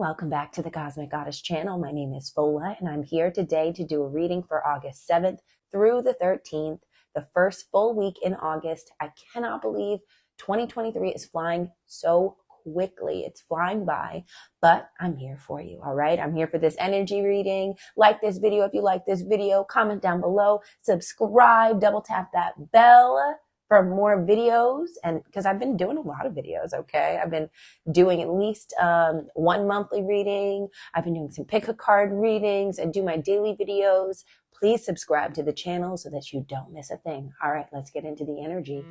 Welcome back to the Cosmic Goddess channel. My name is Fola, and I'm here today to do a reading for August 7th through the 13th, the first full week in August. I cannot believe 2023 is flying so quickly. It's flying by, but I'm here for you, all right? I'm here for this energy reading. Like this video if you like this video. Comment down below. Subscribe. Double tap that bell for more videos, and because I've been doing a lot of videos, okay? I've been doing at least one monthly reading. I've been doing some pick a card readings and do my daily videos. Please subscribe to the channel so that you don't miss a thing. All right, let's get into the energy.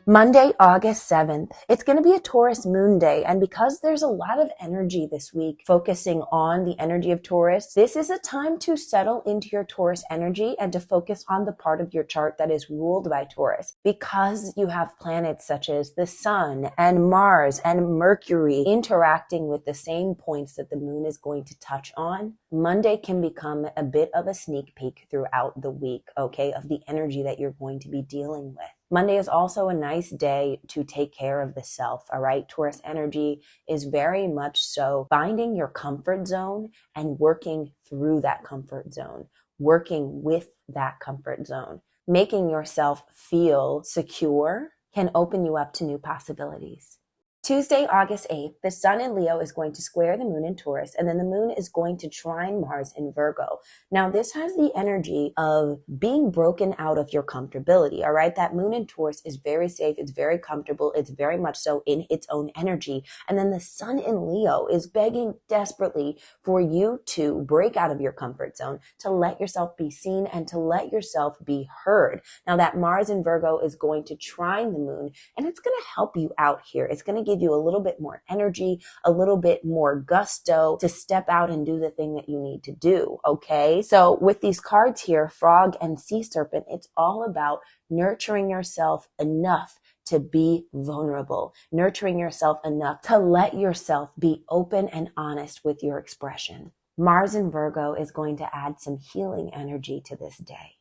Monday, August 7th. It's going to be a Taurus moon day. And because there's a lot of energy this week focusing on the energy of Taurus, this is a time to settle into your Taurus energy and to focus on the part of your chart that is ruled by Taurus. Because you have planets such as the Sun and Mars and Mercury interacting with the same points that the moon is going to touch on, Monday can become a bit of a sneak peek throughout the week, okay, of the energy that you're going to be dealing with. Monday is also a nice day to take care of the self, all right? Taurus energy is very much so finding your comfort zone and working through that comfort zone, working with that comfort zone. Making yourself feel secure can open you up to new possibilities. Tuesday, August 8th, the sun in Leo is going to square the moon in Taurus, and then the moon is going to trine Mars in Virgo. Now, this has the energy of being broken out of your comfortability, all right? That moon in Taurus is very safe. It's very comfortable. It's very much so in its own energy. And then the sun in Leo is begging desperately for you to break out of your comfort zone, to let yourself be seen and to let yourself be heard. Now, that Mars in Virgo is going to trine the moon, and it's going to help you out here. It's going to give you a little bit more energy, a little bit more gusto to step out and do the thing that you need to do, okay? So with these cards here, Frog and Sea Serpent, it's all about nurturing yourself enough to be vulnerable, nurturing yourself enough to let yourself be open and honest with your expression. Mars in Virgo is going to add some healing energy to this day.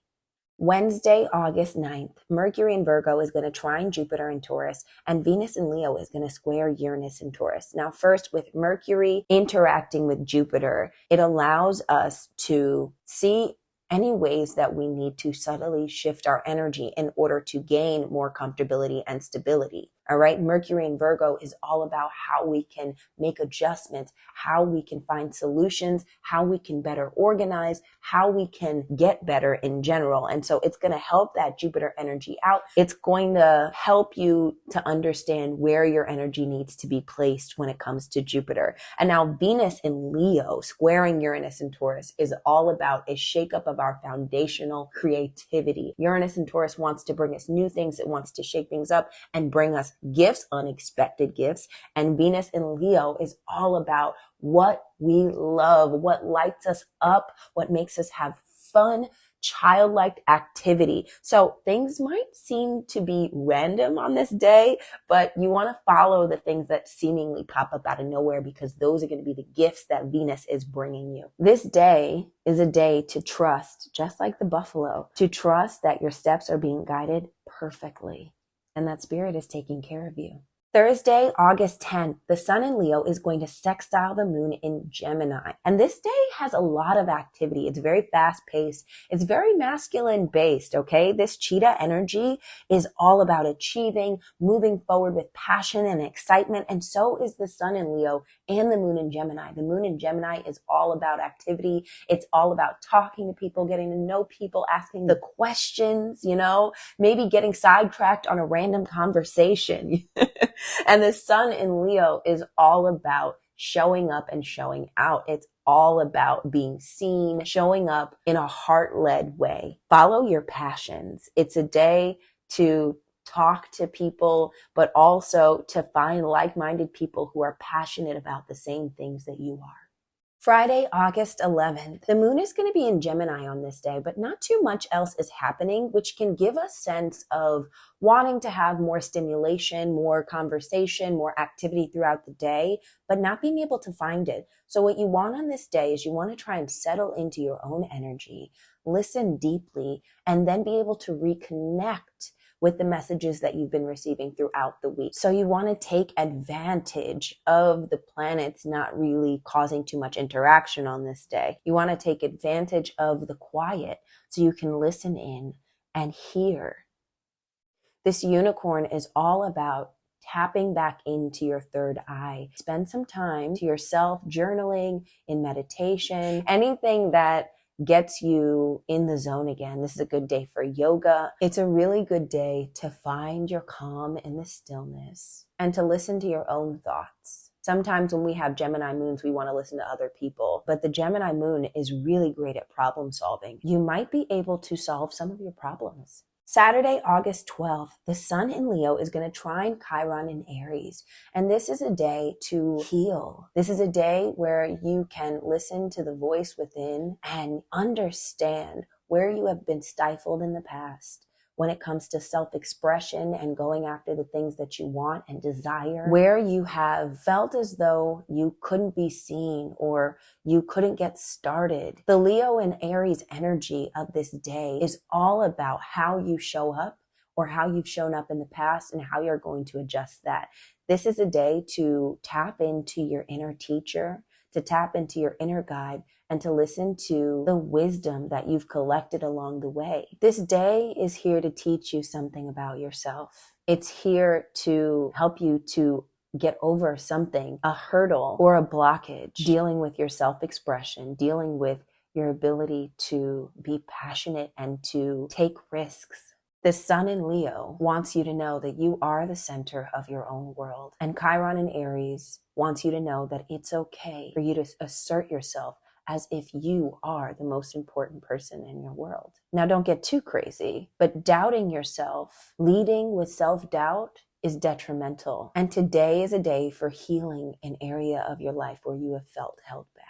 Wednesday, August 9th, Mercury in Virgo is going to trine Jupiter in Taurus, and Venus in Leo is going to square Uranus in Taurus. Now, first, with Mercury interacting with Jupiter, it allows us to see any ways that we need to subtly shift our energy in order to gain more comfortability and stability. All right. Mercury in Virgo is all about how we can make adjustments, how we can find solutions, how we can better organize, how we can get better in general. And so it's going to help that Jupiter energy out. It's going to help you to understand where your energy needs to be placed when it comes to Jupiter. And now Venus in Leo squaring Uranus in Taurus is all about a shakeup of our foundational creativity. Uranus in Taurus wants to bring us new things. It wants to shake things up and bring us gifts, unexpected gifts. And Venus in Leo is all about what we love, what lights us up, what makes us have fun, childlike activity. So things might seem to be random on this day, but you want to follow the things that seemingly pop up out of nowhere because those are going to be the gifts that Venus is bringing you. This day is a day to trust, just like the buffalo, to trust that your steps are being guided perfectly and that spirit is taking care of you. Thursday, August 10th, the sun in Leo is going to sextile the moon in Gemini. And this day has a lot of activity. It's very fast paced. It's very masculine based, okay? This cheetah energy is all about achieving, moving forward with passion and excitement. And so is the sun in Leo and the moon in Gemini. The moon in Gemini is all about activity. It's all about talking to people, getting to know people, asking the questions, maybe getting sidetracked on a random conversation. And the sun in Leo is all about showing up and showing out. It's all about being seen, showing up in a heart-led way. Follow your passions. It's a day to talk to people, but also to find like-minded people who are passionate about the same things that you are. Friday, August 11th. The moon is going to be in Gemini on this day, but not too much else is happening, which can give a sense of wanting to have more stimulation, more conversation, more activity throughout the day, but not being able to find it. So what you want on this day is you want to try and settle into your own energy. listen deeply, and then be able to reconnect with the messages that you've been receiving throughout the week. So you want to take advantage of the planets not really causing too much interaction on this day. You want to take advantage of the quiet so you can listen in and hear. This unicorn is all about tapping back into your third eye. Spend some time to yourself, journaling, in meditation, anything that gets you in the zone again. This is a good day for yoga. It's a really good day to find your calm in the stillness and to listen to your own thoughts. Sometimes when we have Gemini moons, we want to listen to other people, but the Gemini moon is really great at problem solving. You might be able to solve some of your problems. Saturday, August 12th, the sun in Leo is going to trine Chiron in Aries. And this is a day to heal. This is a day where you can listen to the voice within and understand where you have been stifled in the past when it comes to self-expression and going after the things that you want and desire, where you have felt as though you couldn't be seen or you couldn't get started. The Leo and Aries energy of this day is all about how you show up or how you've shown up in the past and how you're going to adjust that. This is a day to tap into your inner teacher, to tap into your inner guide, and to listen to the wisdom that you've collected along the way. This day is here to teach you something about yourself. It's here to help you to get over something, a hurdle or a blockage, dealing with your self-expression, dealing with your ability to be passionate and to take risks. The sun in Leo wants you to know that you are the center of your own world. And Chiron in Aries wants you to know that it's okay for you to assert yourself as if you are the most important person in your world. Now, don't get too crazy, but doubting yourself, leading with self-doubt is detrimental. And today is a day for healing an area of your life where you have felt held back.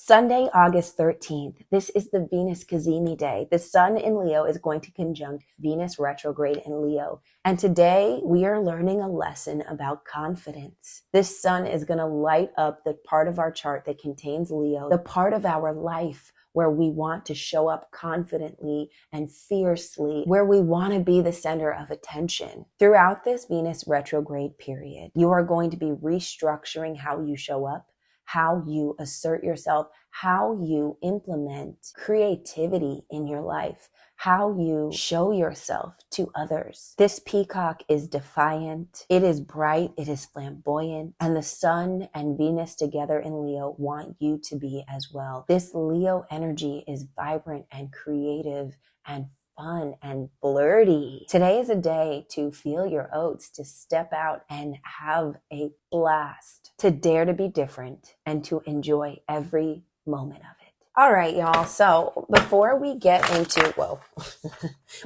Sunday, August 13th, this is the Venus Cazimi day. The sun in Leo is going to conjunct Venus retrograde in Leo. And today we are learning a lesson about confidence. This sun is going to light up the part of our chart that contains Leo, the part of our life where we want to show up confidently and fiercely, where we want to be the center of attention. Throughout this Venus retrograde period, you are going to be restructuring how you show up, how you assert yourself, how you implement creativity in your life, how you show yourself to others. This peacock is defiant, it is bright, it is flamboyant, and the sun and Venus together in Leo want you to be as well. This Leo energy is vibrant and creative and fun and flirty. Today is a day to feel your oats, to step out and have a blast, to dare to be different and to enjoy every moment of it. All right, y'all. So before we get into,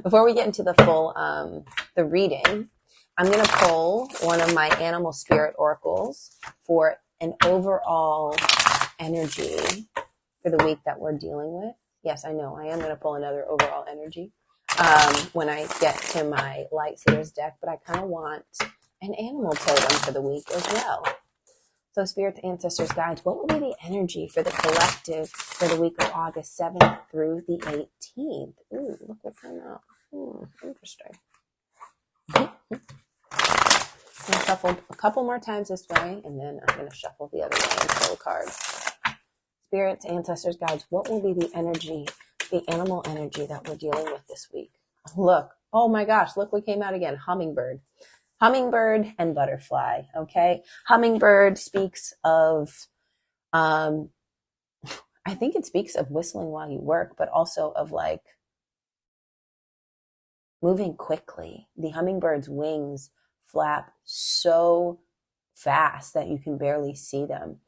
before we get into the full, the reading, I'm going to pull one of my animal spirit oracles for an overall energy for the week that we're dealing with. Yes, I know. I am going to pull another overall energy when I get to my Light Seers deck, but I kind of want an animal totem for the week as well. So spirits, ancestors, guides, what will be the energy for the collective for the week of August 7th through the 18th? Ooh, look what came out. Interesting. I'm going to shuffle a couple more times this way, and then I'm going to shuffle the other way and pull cards. Spirits, ancestors, guides, what will be the energy, the animal energy that we're dealing with this week? Look, oh my gosh, look what came out again, hummingbird. Hummingbird and butterfly, okay? Hummingbird speaks of, I think it speaks of whistling while you work, but also of like moving quickly. The hummingbird's wings flap so fast that you can barely see them.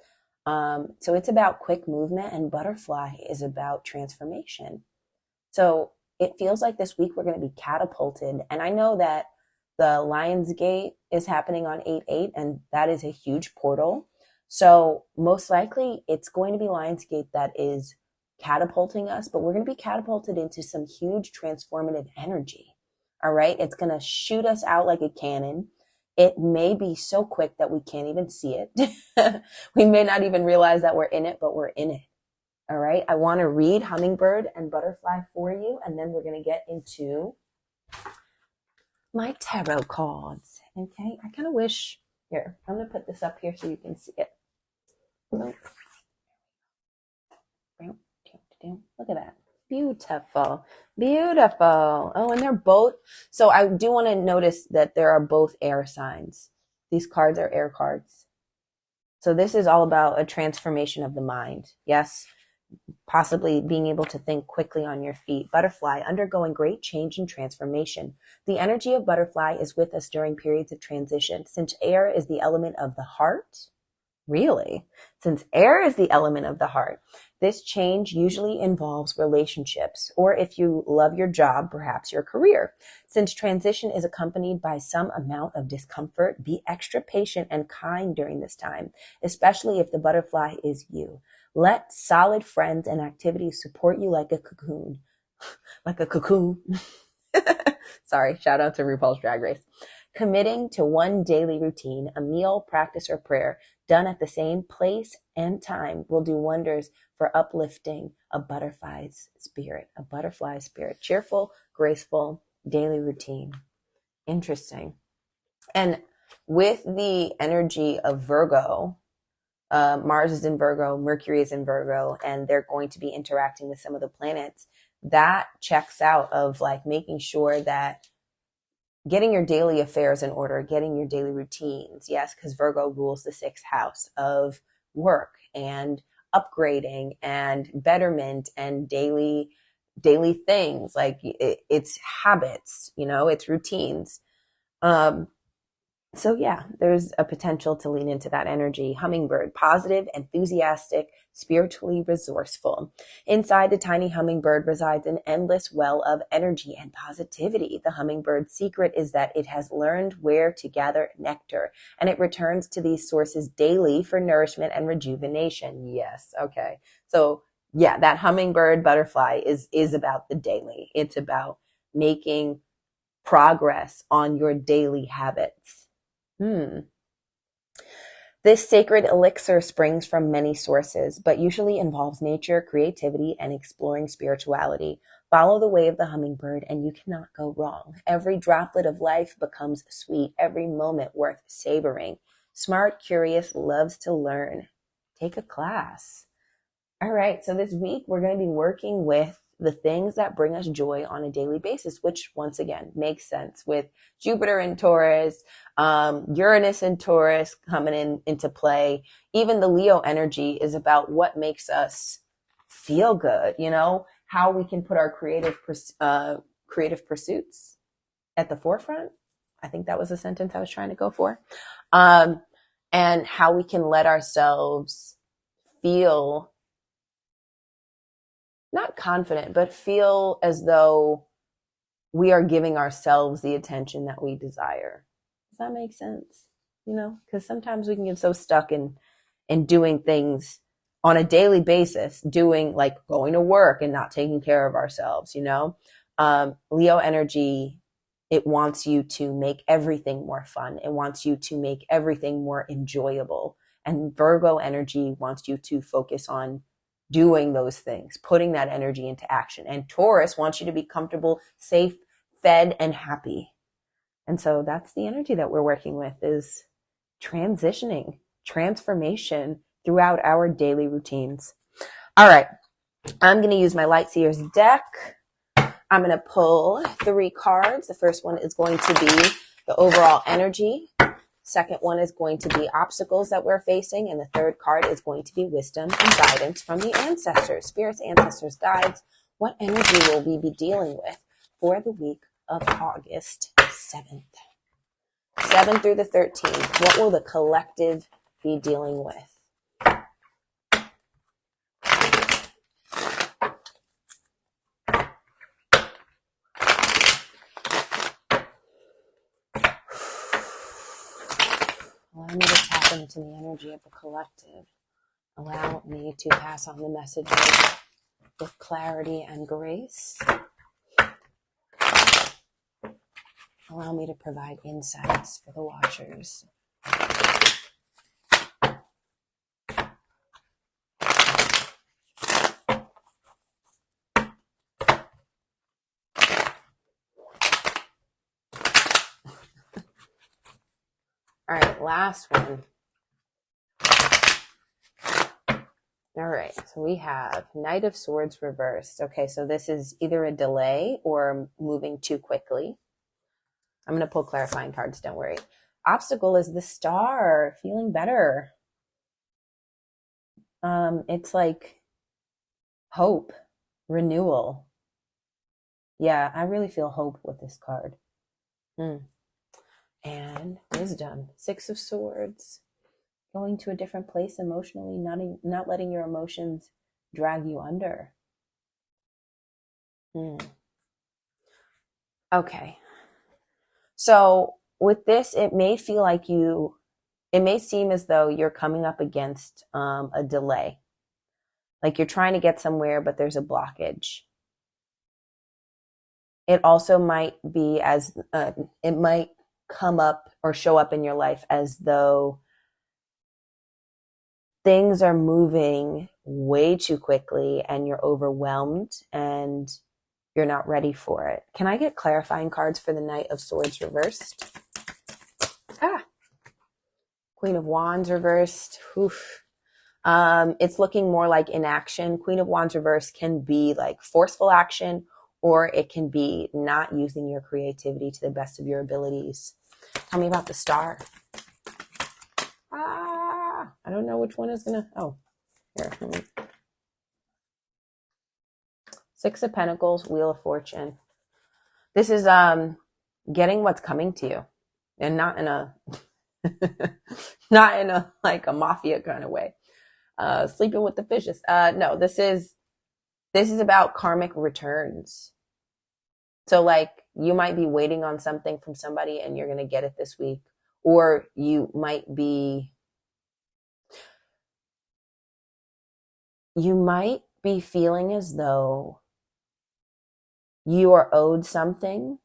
So it's about quick movement, and butterfly is about transformation. So it feels like this week we're going to be catapulted. And I know that the Lionsgate is happening on 8/8, and that is a huge portal. So most likely it's going to be Lionsgate that is catapulting us, but we're going to be catapulted into some huge transformative energy. All right. It's going to shoot us out like a cannon. It may be so quick that we can't even see it. We may not even realize that we're in it, but we're in it. All right. I want to read hummingbird and butterfly for you, and then we're going to get into my tarot cards. Okay. I kind of wish, here, I'm going to put this up here so you can see it. Look at that. Beautiful. Beautiful. Oh, and they're both. So I do want to notice that there are both air signs. These cards are air cards. So this is all about a transformation of the mind. Yes. Possibly being able to think quickly on your feet. Butterfly, undergoing great change and transformation. The energy of butterfly is with us during periods of transition. Since air is the element of the heart, really? Since air is the element of the heart, this change usually involves relationships, or if you love your job, perhaps your career. Since transition is accompanied by some amount of discomfort, be extra patient and kind during this time, especially if the butterfly is you. Let solid friends and activities support you like a cocoon. Like a cocoon. Sorry, shout out to RuPaul's Drag Race. Committing to one daily routine, a meal, practice, or prayer done at the same place and time will do wonders for uplifting a butterfly's spirit. A butterfly spirit. Cheerful, graceful, daily routine. Interesting. And with the energy of Virgo, Mars is in Virgo, Mercury is in Virgo, and they're going to be interacting with some of the planets. That checks out of like making sure that getting your daily affairs in order, getting your daily routines. Yes, because Virgo rules the 6th house of work and upgrading and betterment and daily things. Like it's habits, it's routines. So yeah, there's a potential to lean into that energy. Hummingbird, positive, enthusiastic, spiritually resourceful. Inside the tiny hummingbird resides an endless well of energy and positivity. The hummingbird's secret is that it has learned where to gather nectar, and it returns to these sources daily for nourishment and rejuvenation. Yes, okay. So yeah, that hummingbird butterfly is about the daily. It's about making progress on your daily habits. This sacred elixir springs from many sources, but usually involves nature, creativity, and exploring spirituality. Follow the way of the hummingbird and you cannot go wrong. Every droplet of life becomes sweet, every moment worth savoring. Smart, curious, loves to learn. Take a class. All right, so this week we're going to be working with the things that bring us joy on a daily basis, which once again makes sense with Jupiter in Taurus, Uranus in Taurus coming into play. Even the Leo energy is about what makes us feel good, how we can put our creative pursuits at the forefront. I think that was the sentence I was trying to go for. And how we can let ourselves feel not confident, but feel as though we are giving ourselves the attention that we desire. Does that make sense? Because sometimes we can get so stuck in doing things on a daily basis, doing like going to work and not taking care of ourselves, Leo energy, it wants you to make everything more fun. It wants you to make everything more enjoyable. And Virgo energy wants you to focus on doing those things, putting that energy into action. And Taurus wants you to be comfortable, safe, fed, and happy. And so that's the energy that we're working with, is transitioning, transformation throughout our daily routines. All right. I'm going to use my Light Seers deck. I'm going to pull 3 cards. The first one is going to be the overall energy. Second one is going to be obstacles that we're facing. And the third card is going to be wisdom and guidance from the ancestors, spirits, ancestors, guides. What energy will we be dealing with for the week of August 7th? 7 through the 13th. What will the collective be dealing with? Allow me to tap into the energy of the collective. Allow me to pass on the messages with clarity and grace. Allow me to provide insights for the watchers. All right, last one. All right, so we have Knight of Swords reversed. Okay, so this is either a delay or moving too quickly. I'm going to pull clarifying cards, don't worry. Obstacle is the Star, feeling better. It's like hope, renewal. Yeah, I really feel hope with this card. And wisdom, Six of Swords. Going to a different place emotionally, not letting your emotions drag you under. Okay. So with this, it may feel like it may seem as though you're coming up against a delay. Like you're trying to get somewhere, but there's a blockage. It also might be it might come up or show up in your life as though things are moving way too quickly and you're overwhelmed and you're not ready for it. Can I get clarifying cards for the Knight of Swords reversed? Queen of Wands reversed. Oof. It's looking more like inaction. Queen of Wands reversed can be like forceful action, or it can be not using your creativity to the best of your abilities. Tell me about the Star. I don't know which one is gonna. Oh, here. Six of Pentacles, Wheel of Fortune. This is getting what's coming to you, and not in a not in a like a mafia kind of way. Sleeping with the fishes. No, this is about karmic returns. So like you might be waiting on something from somebody and you're going to get it this week, or you might be feeling as though you are owed something,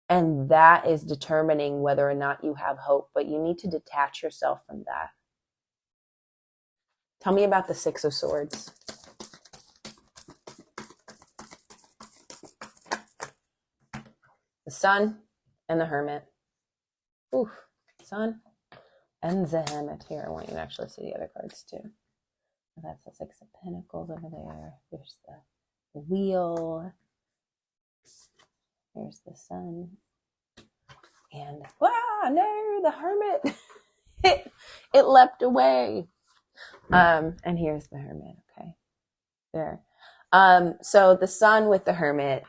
and that is determining whether or not you have hope, but you need to detach yourself from that. Tell me about the Six of Swords. The Sun and the Hermit. Oof. Sun and the Hermit. Here, I want you to actually see the other cards too. That's the Six of Pentacles over there. There's the Wheel. Here's the Sun. And, no, the Hermit. it leapt away. And here's the Hermit. Okay. There. So the Sun with the Hermit.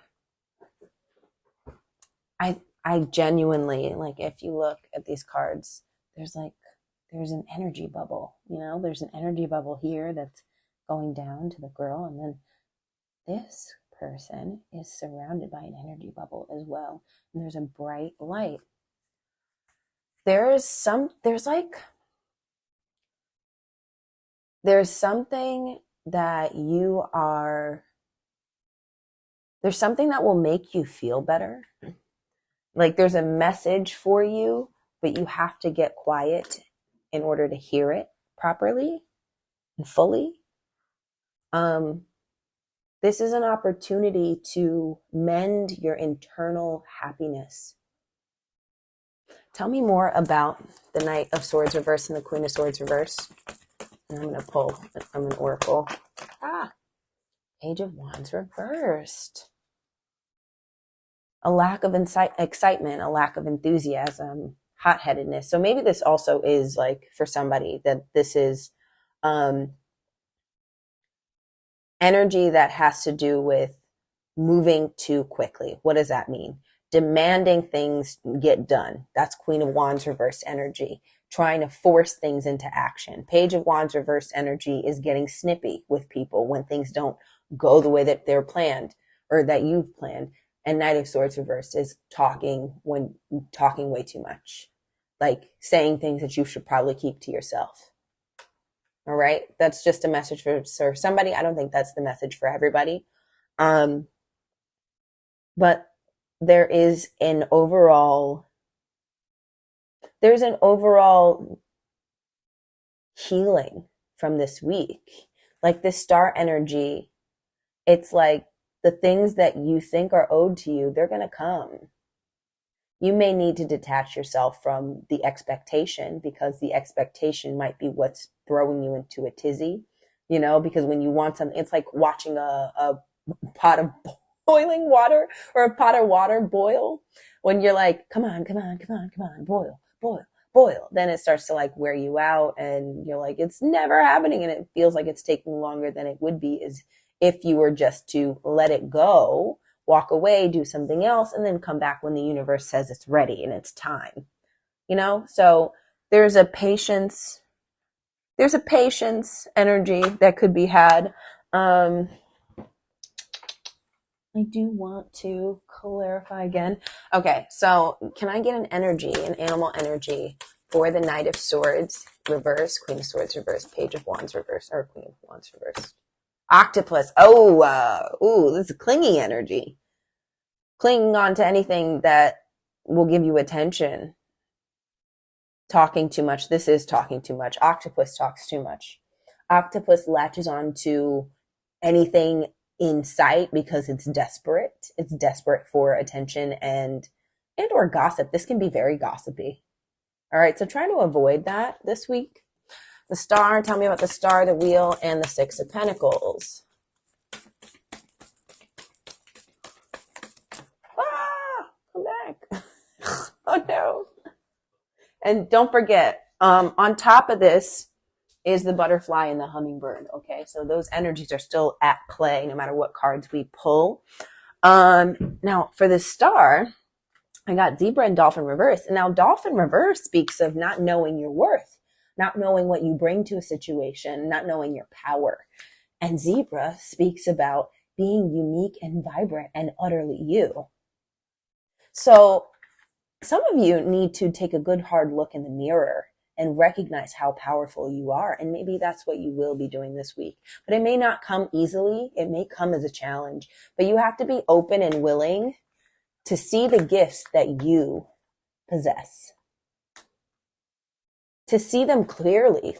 I genuinely, like, if you look at these cards, there's an energy bubble, there's an energy bubble here that's going down to the girl. And then this person is surrounded by an energy bubble as well. And there's a bright light. There's something that there's something that will make you feel better. Like there's a message for you, but you have to get quiet in order to hear it properly and fully. This is an opportunity to mend your internal happiness. Tell me more about the Knight of Swords reverse and the Queen of Swords reverse. And I'm going to pull from an oracle. Page of Wands reversed. A lack of excitement, a lack of enthusiasm, hot-headedness. So maybe this also is like for somebody that this is energy that has to do with moving too quickly. What does that mean? Demanding things get done. That's Queen of Wands reversed energy. Trying to force things into action. Page of Wands reversed energy is getting snippy with people when things don't go the way that they're planned or that you've planned. And Knight of Swords reversed is talking way too much. Like saying things that you should probably keep to yourself. All right. That's just a message for somebody. I don't think that's the message for everybody. But there is an overall healing from this week. Like this Star energy, it's like the things that you think are owed to you, they're going to come. you may need to detach yourself from the expectation, because the expectation might be what's throwing you into a tizzy, you know, because when you want something, it's like watching a pot of boiling water or a pot of water boil. When you're like, come on, come on, come on, come on, boil, boil, boil. Then it starts to like wear you out and you're like, it's never happening. And it feels like it's taking longer than it would be is if you were just to let it go, walk away, do something else, and then come back when the universe says it's ready and it's time, you know? So there's a patience energy that could be had. I do want to clarify again. Okay, so can I get an animal energy for the Knight of Swords reverse, Queen of Swords reverse, Page of Wands reverse, or Queen of Wands reverse? Octopus. This is clingy energy. Clinging on to anything that will give you attention. Talking too much. This is talking too much. Octopus talks too much. Octopus latches on to anything in sight because it's desperate. It's desperate for attention and or gossip. This can be very gossipy. All right, so try to avoid that this week. The Star, tell me about the Star, the Wheel, and the Six of Pentacles. Come back. Oh no. And don't forget, on top of this is the butterfly and the hummingbird. Okay, so those energies are still at play no matter what cards we pull. Now for the Star, I got Zebra and Dolphin reverse. And now Dolphin reverse speaks of not knowing your worth, not knowing what you bring to a situation, not knowing your power. And Zebra speaks about being unique and vibrant and utterly you. So some of you need to take a good hard look in the mirror and recognize how powerful you are. And maybe that's what you will be doing this week. But it may not come easily. It may come as a challenge. But you have to be open and willing to see the gifts that you possess. To see them clearly.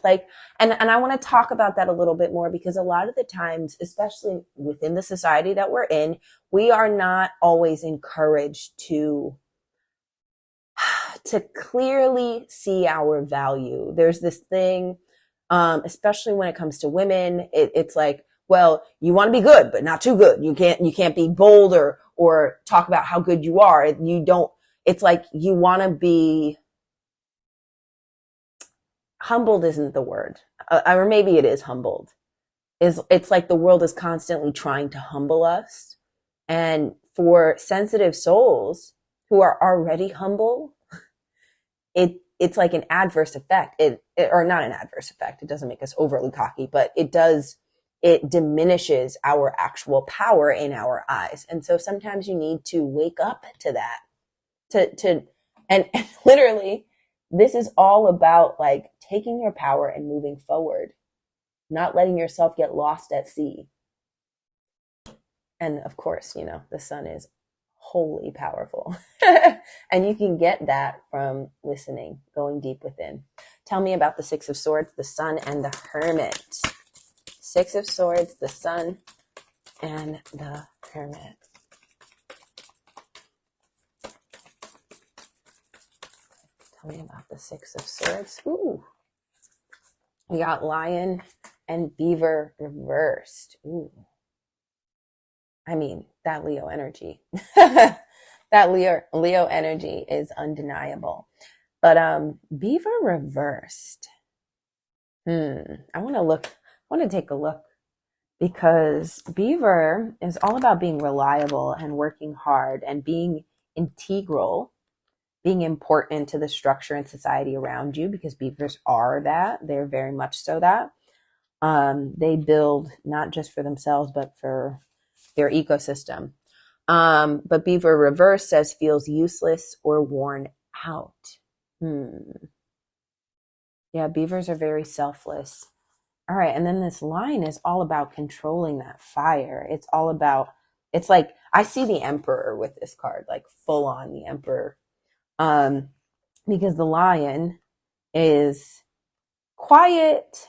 And I want to talk about that a little bit more, because a lot of the times, especially within the society that we're in, we are not always encouraged to clearly see our value. There's this thing, especially when it comes to women, it's like, well, you want to be good, but not too good. You can't be bold or talk about how good you are. It's like you want to be humbled isn't the word. Or maybe it is humbled. It's like the world is constantly trying to humble us. And for sensitive souls who are already humble, it's like an adverse effect. Or not an adverse effect. It doesn't make us overly cocky, but it diminishes our actual power in our eyes. And so sometimes you need to wake up to that. And literally, this is all about like taking your power and moving forward, not letting yourself get lost at sea. And of course, the sun is wholly powerful. And you can get that from listening, going deep within. Tell me about the Six of Swords, the Sun, and the Hermit. Six of Swords, the Sun, and the Hermit. Tell me about the Six of Swords. Ooh. We got Lion and Beaver reversed. Ooh. I mean, that Leo energy. That Leo energy is undeniable. But Beaver reversed. I want to take a look, because Beaver is all about being reliable and working hard and being integral, being important to the structure and society around you, because beavers are that. They're very much so that. They build not just for themselves, but for their ecosystem. But Beaver reverse says feels useless or worn out. Yeah, beavers are very selfless. All right, and then this line is all about controlling that fire. It's like, I see the Emperor with this card, like full on the Emperor. Because the lion is quiet.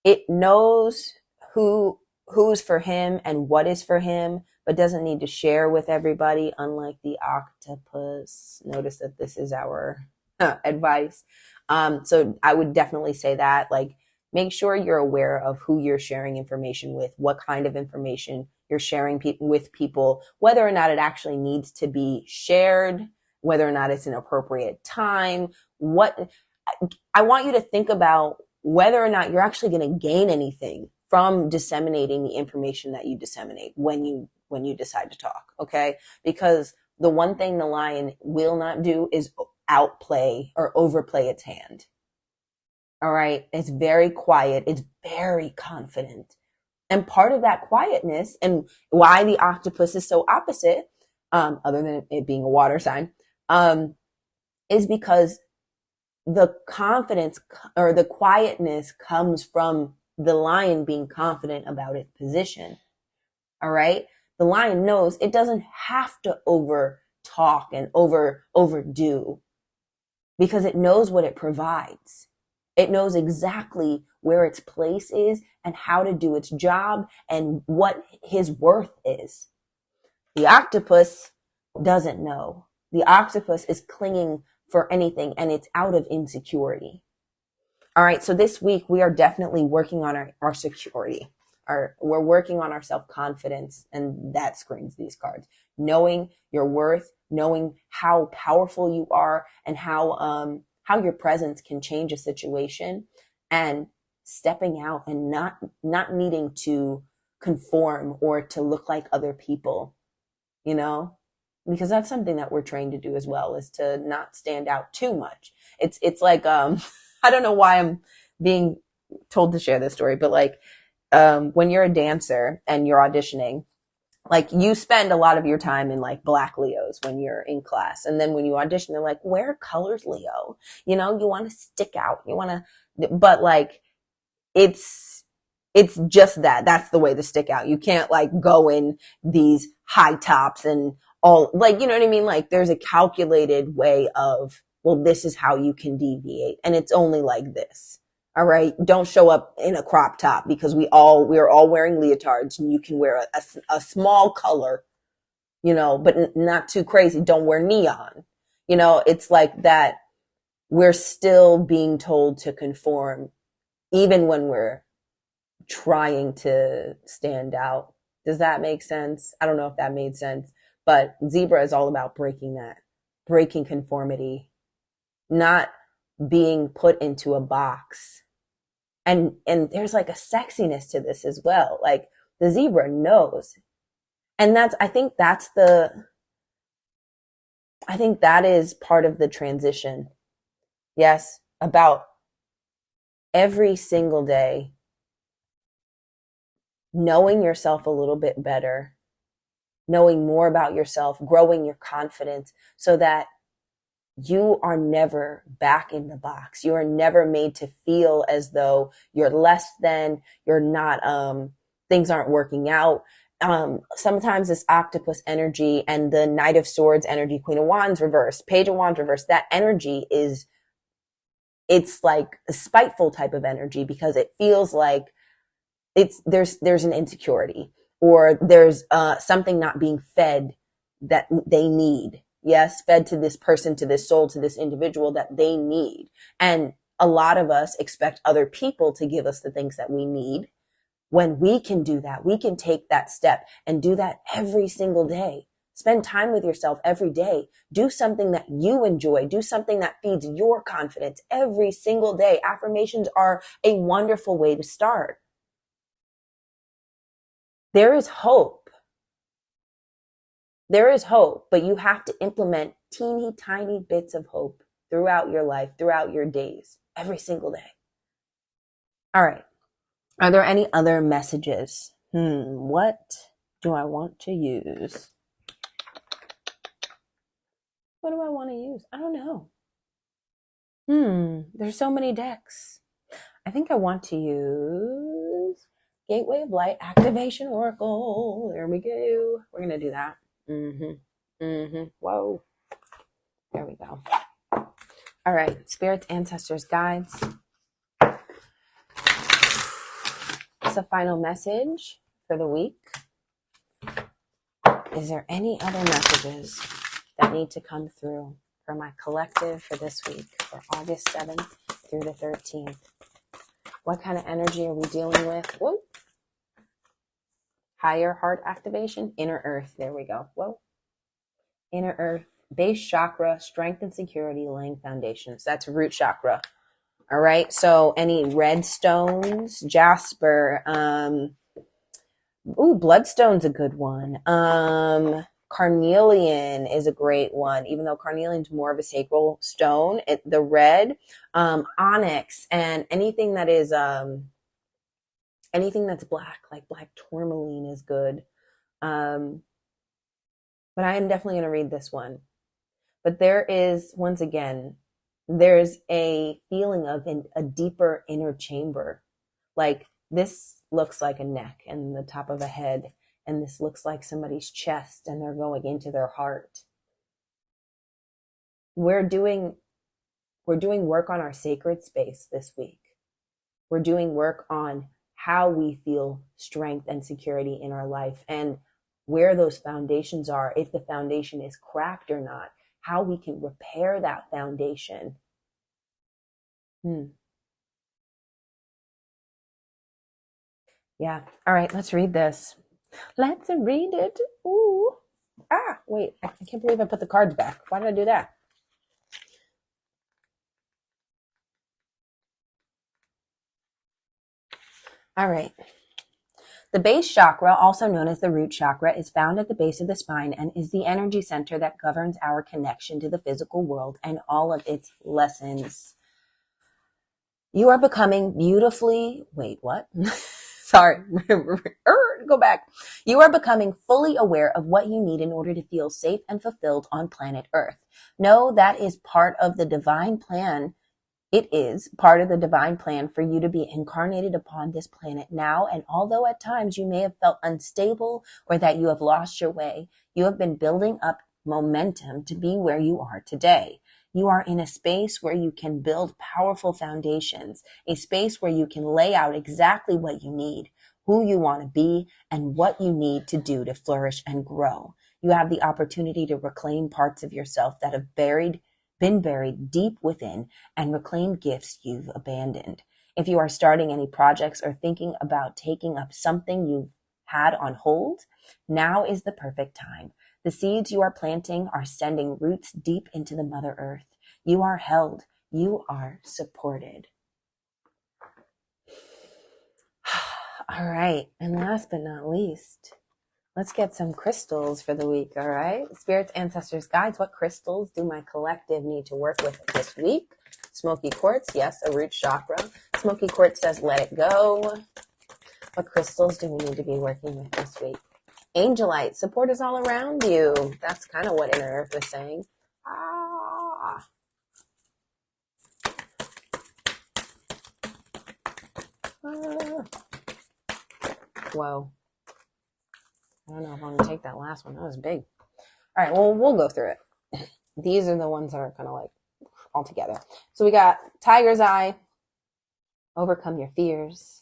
It knows who's for him and what is for him, but doesn't need to share with everybody, unlike the octopus. Notice that this is our advice. So I would definitely say that, like, make sure you're aware of who you're sharing information with, what kind of information you're sharing with people, whether or not it actually needs to be shared, whether or not it's an appropriate time. What I want you to think about whether or not you're actually going to gain anything from disseminating the information that you disseminate when you decide to talk, okay? Because the one thing the lion will not do is outplay or overplay its hand. All right? It's very quiet. It's very confident. And part of that quietness and why the octopus is so opposite, other than it being a water sign, is because the confidence or the quietness comes from the lion being confident about its position. All right. The lion knows it doesn't have to over talk and overdo, because it knows what it provides. It knows exactly where its place is and how to do its job and what his worth is. The octopus doesn't know. The octopus is clinging for anything, and it's out of insecurity. All right, so this week we are definitely working on our security. We're working on our self-confidence, and that screams these cards. Knowing your worth, knowing how powerful you are, and how your presence can change a situation, and stepping out and not needing to conform or to look like other people, you know? Because that's something that we're trained to do as well, is to not stand out too much. It's like, I don't know why I'm being told to share this story, but like, when you're a dancer and you're auditioning, like, you spend a lot of your time in like black Leos when you're in class. And then when you audition, they're like, wear colors, Leo. You know, you want to stick out. But like, it's just that's the way to stick out. You can't like go in these high tops and all, like, you know what I mean? Like, there's a calculated way of, well, this is how you can deviate. And it's only like this. All right. Don't show up in a crop top, because we're all wearing leotards, and you can wear a small color, you know, but not too crazy. Don't wear neon. You know, it's like that. We're still being told to conform, even when we're trying to stand out. Does that make sense? I don't know if that made sense, but Zebra is all about breaking conformity, not being put into a box. And there's like a sexiness to this as well. Like, the zebra knows. And I think that is part of the transition. Yes, about every single day, knowing yourself a little bit better, knowing more about yourself, growing your confidence, so that you are never back in the box. You are never made to feel as though you're less than, you're not, things aren't working out. Sometimes this octopus energy and the Knight of Swords energy, Queen of Wands reverse, Page of Wands reverse, that energy it's like a spiteful type of energy, because it feels like there's an insecurity, or there's something not being fed that they need. Yes, fed to this person, to this soul, to this individual that they need. And a lot of us expect other people to give us the things that we need. When we can do that, we can take that step and do that every single day. Spend time with yourself every day. Do something that you enjoy. Do something that feeds your confidence every single day. Affirmations are a wonderful way to start. There is hope. There is hope, but you have to implement teeny tiny bits of hope throughout your life, throughout your days, every single day. All right. Are there any other messages? What do I want to use? What do I want to use? I don't know. There's so many decks. I think I want to use Gateway of Light Activation Oracle. There we go. We're going to do that. Whoa. There we go. All right. Spirits, ancestors, guides. It's a final message for the week. Is there any other messages that need to come through for my collective for this week, for August 7th through the 13th? What kind of energy are we dealing with? Whoa. Higher heart activation, inner earth. There we go. Whoa. Inner earth, base chakra, strength and security, laying foundations. That's root chakra. All right. So any red stones, jasper, bloodstone's a good one. Carnelian is a great one, even though carnelian's more of a sacral stone. The red, onyx, and anything that is anything that's black, like black tourmaline is good. But I am definitely going to read this one. But there is, once again, there's a feeling of a deeper inner chamber. Like this looks like a neck and the top of a head, and this looks like somebody's chest, and they're going into their heart. We're doing work on our sacred space this week. We're doing work on how we feel strength and security in our life, and where those foundations are, if the foundation is cracked or not, how we can repair that foundation. Yeah. All right, let's read this. Let's read it. Ooh. Wait, I can't believe I put the cards back. Why did I do that? All right. The base chakra, also known as the root chakra, is found at the base of the spine and is the energy center that governs our connection to the physical world and all of its lessons. You are becoming beautifully, wait, what? Sorry, go back. You are becoming fully aware of what you need in order to feel safe and fulfilled on planet Earth. Know that is part of the divine plan. It is part of the divine plan for you to be incarnated upon this planet now. And although at times you may have felt unstable or that you have lost your way, you have been building up momentum to be where you are today. You are in a space where you can build powerful foundations, a space where you can lay out exactly what you need, who you want to be, and what you need to do to flourish and grow. You have the opportunity to reclaim parts of yourself that have been buried deep within and reclaim gifts you've abandoned. If you are starting any projects or thinking about taking up something you've had on hold, now is the perfect time. The seeds you are planting are sending roots deep into the Mother Earth. You are held. You are supported. All right. And last but not least, let's get some crystals for the week, all right? Spirits, ancestors, guides, what crystals do my collective need to work with this week? Smoky quartz, yes, a root chakra. Smoky quartz says, let it go. What crystals do we need to be working with this week? Angelite, support is all around you. That's kind of what Inner Earth was saying. Whoa. I don't know if I'm going to take that last one. That was big. All right, well, we'll go through it. These are the ones that are kind of like all together. So we got Tiger's Eye, overcome your fears.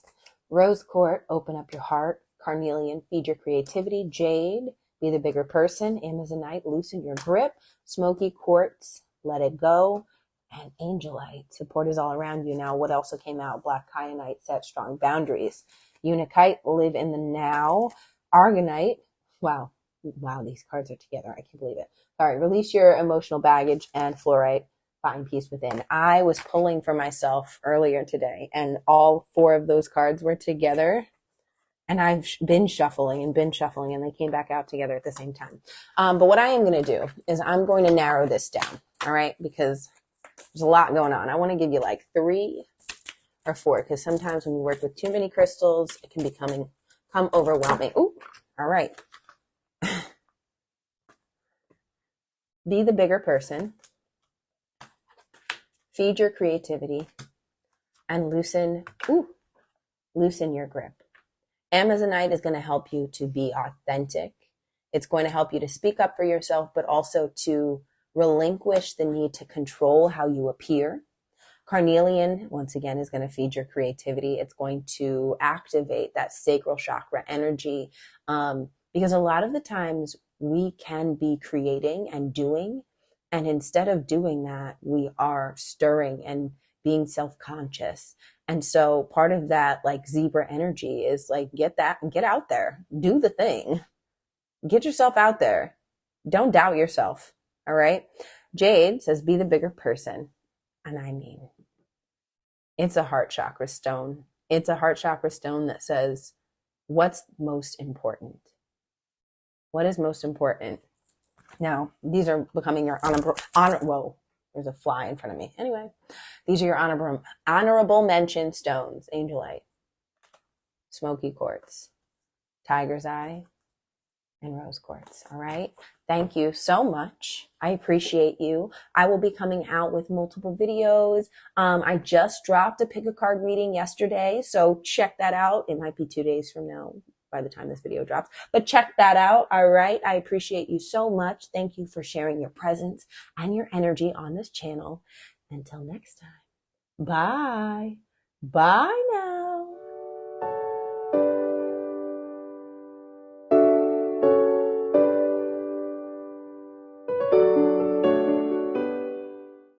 Rose Quartz, open up your heart. Carnelian, feed your creativity. Jade, be the bigger person. Amazonite, loosen your grip. Smoky Quartz, let it go. And Angelite, support is all around you. Now, what also came out? Black Kyanite, set strong boundaries. Unakite, live in the now. Argonite, wow, these cards are together. I can't believe it. All right, release your emotional baggage. And Fluorite, find peace within. I was pulling for myself earlier today, and all 4 of those cards were together. And I've been shuffling, and they came back out together at the same time. But what I am going to do is I'm going to narrow this down, all right? Because there's a lot going on. I want to give you like 3 or 4, because sometimes when you work with too many crystals, it can become overwhelming. Ooh, all right. Be the bigger person. Feed your creativity. And loosen your grip. Amazonite is going to help you to be authentic. It's going to help you to speak up for yourself, but also to relinquish the need to control how you appear. Carnelian, once again, is going to feed your creativity. It's going to activate that sacral chakra energy. Because a lot of the times we can be creating and doing. And instead of doing that, we are stirring and being self-conscious. And so part of that, like zebra energy, is like, get out there, do the thing, get yourself out there. Don't doubt yourself. All right. Jade says, be the bigger person. And I mean, it's a heart chakra stone. It's a heart chakra stone that says, what's most important? What is most important? Now, these are becoming your whoa, there's a fly in front of me. Anyway, these are your honorable mention stones: angelite, smoky quartz, tiger's eye, and rose quartz. All right. Thank you so much. I appreciate you. I will be coming out with multiple videos. I just dropped a pick a card reading yesterday, so check that out. It might be 2 days from now by the time this video drops, but check that out. All right. I appreciate you so much. Thank you for sharing your presence and your energy on this channel. Until next time. Bye. Bye now.